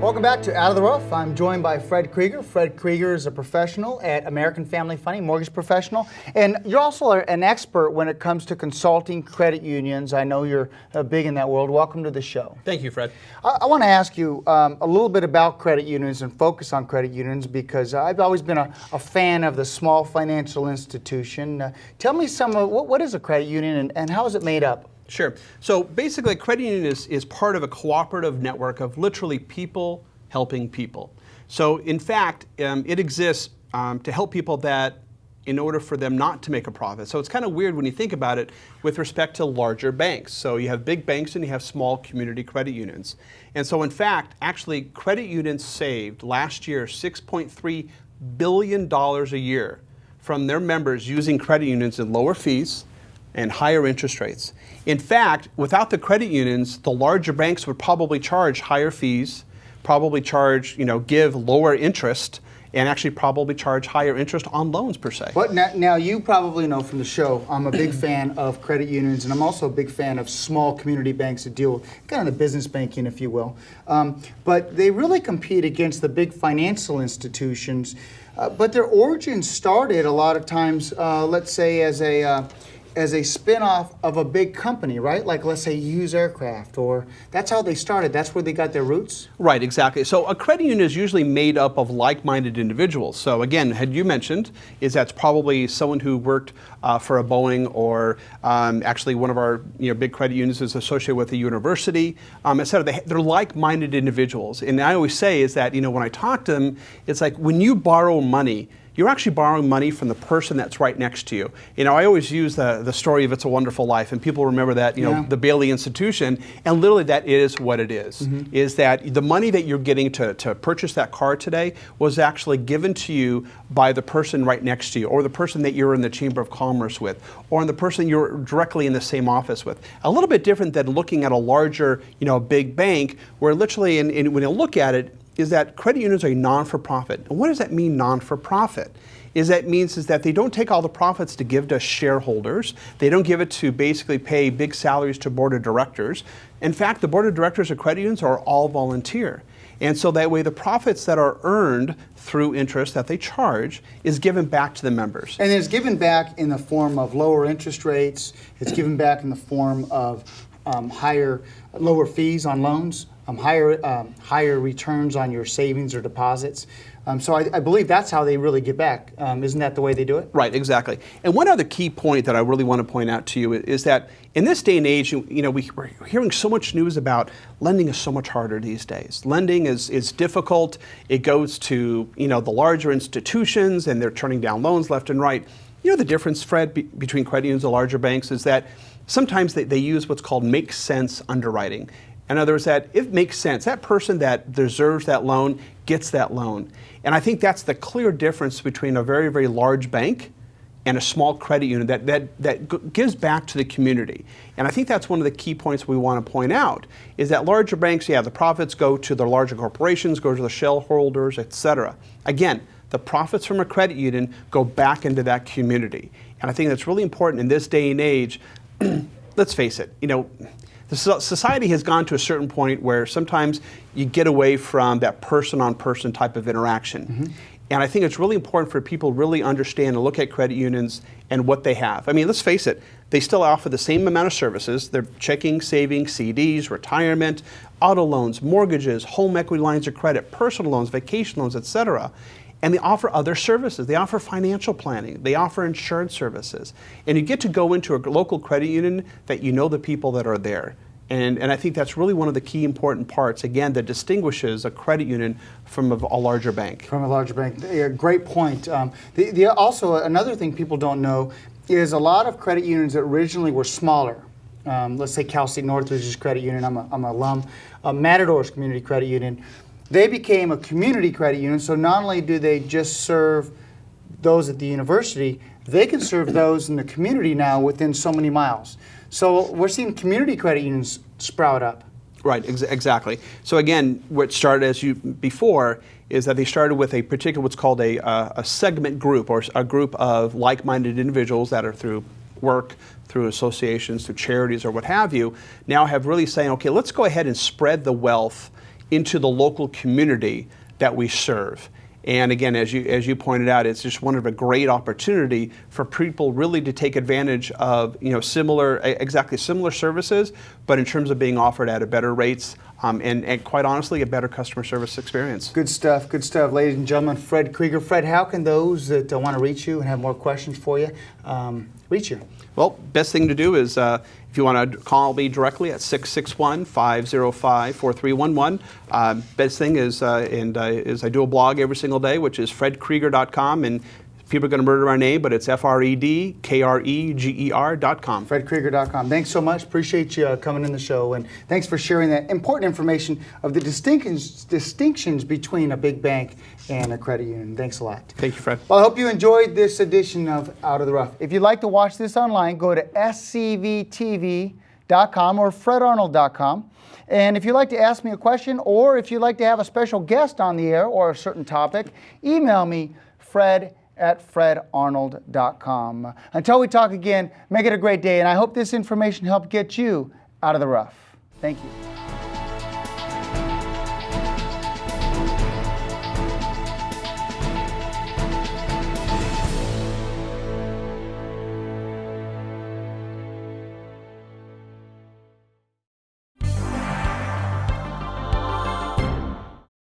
Welcome back to Out of the Rough. I'm joined by Fred Kreger. Fred Kreger is a professional at American Family Funding, mortgage professional. And you're also an expert when it comes to consulting credit unions. I know you're big in that world. Welcome to the show. Thank you, Fred. I want to ask you a little bit about credit unions and focus on credit unions because I've always been a fan of the small financial institution. Tell me some of what is a credit union and how is it made up? Sure. So basically, a credit union is part of a cooperative network of literally people helping people. So in fact, it exists to help people that in order for them not to make a profit. So it's kind of weird when you think about it with respect to larger banks. So you have big banks and you have small community credit unions. And so in fact, actually credit unions saved last year $6.3 billion a year from their members using credit unions at lower fees and higher interest rates. In fact, without the credit unions, the larger banks would probably charge higher fees, probably charge, give lower interest, and actually probably charge higher interest on loans per se. But now you probably know from the show, I'm a big fan of credit unions, and I'm also a big fan of small community banks that deal with kind of the business banking, if you will. But they really compete against the big financial institutions. But their origin started a lot of times, let's say, as a spin-off of a big company, right? Like, let's say, Hughes Aircraft, or that's how they started. That's where they got their roots? Right, exactly. So a credit union is usually made up of like-minded individuals. So again, had you mentioned, is that's probably someone who worked for a Boeing, or actually one of our big credit unions is associated with a university, et cetera. They're like-minded individuals. And I always say is that, when I talk to them, it's like when you borrow money, you're actually borrowing money from the person that's right next to you. I always use the story of It's a Wonderful Life, and people remember that, the Bailey Institution, and literally that is what it is. Mm-hmm. Is that the money that you're getting to purchase that car today was actually given to you by the person right next to you, or the person that you're in the Chamber of Commerce with, or the person you're directly in the same office with. A little bit different than looking at a larger, big bank, where literally, and when you look at it, is that credit unions are a non-for-profit. And what does that mean, non-for-profit? Is that they don't take all the profits to give to shareholders. They don't give it to basically pay big salaries to board of directors. In fact, the board of directors of credit unions are all volunteer. And so that way the profits that are earned through interest that they charge is given back to the members. And it's given back in the form of lower interest rates. It's given back in the form of lower fees on loans. Higher returns on your savings or deposits. So I believe that's how they really get back. Isn't that the way they do it? Right, exactly. And one other key point that I really want to point out to you is that in this day and age, we're hearing so much news about lending is so much harder these days. Lending is difficult. It goes to the larger institutions, and they're turning down loans left and right. The difference, Fred, between credit unions and larger banks is that sometimes they use what's called make sense underwriting. In other words, that it makes sense. That person that deserves that loan gets that loan. And I think that's the clear difference between a very, very large bank and a small credit union that gives back to the community. And I think that's one of the key points we want to point out, is that larger banks, the profits go to the larger corporations, go to the shareholders, et cetera. Again, the profits from a credit union go back into that community. And I think that's really important in this day and age. Let's face it, society has gone to a certain point where sometimes you get away from that person-on-person type of interaction. Mm-hmm. And I think it's really important for people to really understand and look at credit unions and what they have. I mean, let's face it, they still offer the same amount of services. They're checking, savings, CDs, retirement, auto loans, mortgages, home equity lines of credit, personal loans, vacation loans, et cetera. And they offer other services. They offer financial planning. They offer insurance services. And you get to go into a local credit union that you know the people that are there. And I think that's really one of the key important parts, again, that distinguishes a credit union from a larger bank. From a larger bank. Yeah, great point. Also, another thing people don't know is a lot of credit unions that originally were smaller. Let's say Cal State Northridge's credit union. I'm an alum. Matador's Community Credit Union. They became a community credit union, so not only do they just serve those at the university, they can serve those in the community now within so many miles. So we're seeing community credit unions sprout up. Right, exactly. So again, what started before is that they started with a particular, what's called a segment group, or a group of like-minded individuals that are through work, through associations, through charities, or what have you, now have really saying, okay, let's go ahead and spread the wealth into the local community that we serve. And again, as you pointed out, it's just one of a great opportunity for people really to take advantage of exactly similar services, but in terms of being offered at a better rates and quite honestly, a better customer service experience. Good stuff, ladies and gentlemen. Fred Kreger. Fred, how can those that want to reach you and have more questions for you reach you? Well, best thing to do is if you want to call me directly at 661-505-4311. Best thing is I do a blog every single day, which is fredkreger.com, and people are going to murder our name, but it's FredKreger.com. FredKreger.com. Thanks so much. Appreciate you coming in the show, and thanks for sharing that important information of the distinctions between a big bank and a credit union. Thanks a lot. Thank you, Fred. Well, I hope you enjoyed this edition of Out of the Rough. If you'd like to watch this online, go to scvtv.com or fredarnold.com. And if you'd like to ask me a question, or if you'd like to have a special guest on the air or a certain topic, email me, fred@fredarnold.com. Until we talk again, make it a great day, and I hope this information helped get you out of the rough. Thank you.